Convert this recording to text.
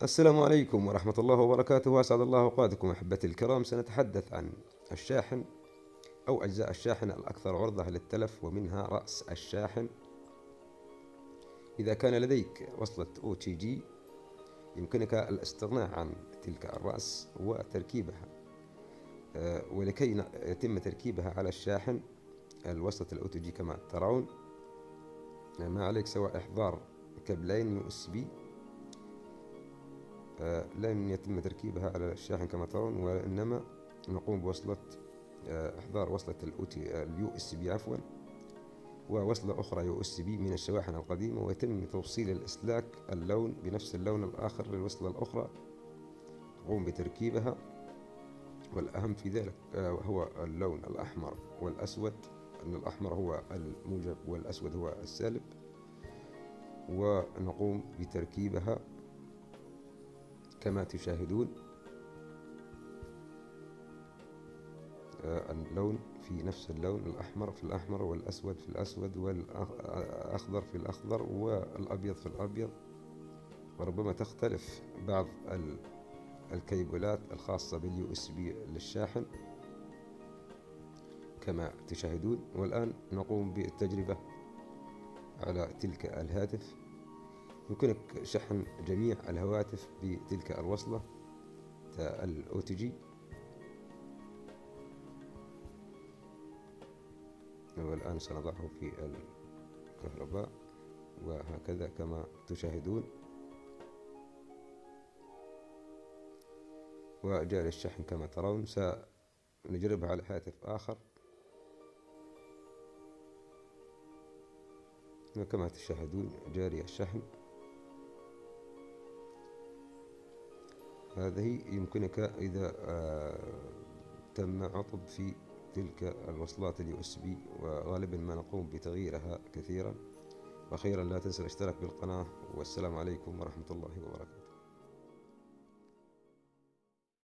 السلام عليكم ورحمة الله وبركاته، أسعد الله أوقاتكم أحبتي الكرام. سنتحدث عن الشاحن أو أجزاء الشاحن الأكثر عرضة للتلف، ومنها رأس الشاحن. إذا كان لديك وصلة OTG يمكنك الاستغناء عن تلك الرأس وتركيبها، ولكي يتم تركيبها على الشاحن الوصلة الOTG كما ترون، ما عليك سوى إحضار كابلين USB. لن يتم تركيبها على الشاحن كما ترون، وإنما نقوم بوصلة إحضار وصلة USB عفوا، ووصلة أخرى USB من الشواحن القديمة، ويتم توصيل الإسلاك اللون بنفس اللون الآخر للوصلة الأخرى. نقوم بتركيبها، والأهم في ذلك هو اللون الأحمر والأسود، أن الأحمر هو الموجب والأسود هو السالب، ونقوم بتركيبها كما تشاهدون. اللون في نفس اللون، الأحمر في الأحمر، والأسود في الأسود، والأخضر في الأخضر، والأبيض في الأبيض. وربما تختلف بعض الكيبلات الخاصة بالUSB للشاحن كما تشاهدون. والآن نقوم بالتجربة على تلك الهاتف. يمكنك شحن جميع الهواتف بتلك الوصلة الOTG. والآن سنضعه في الكهرباء، وهكذا كما تشاهدون، وجاري الشحن كما ترون. سنجربها على هاتف آخر، وكما تشاهدون جاري الشحن. هذه يمكنك إذا تم عطب في تلك الوصلات USB، وغالبا ما نقوم بتغييرها كثيرا. وأخيرا لا تنسى الاشتراك بالقناة، والسلام عليكم ورحمة الله وبركاته.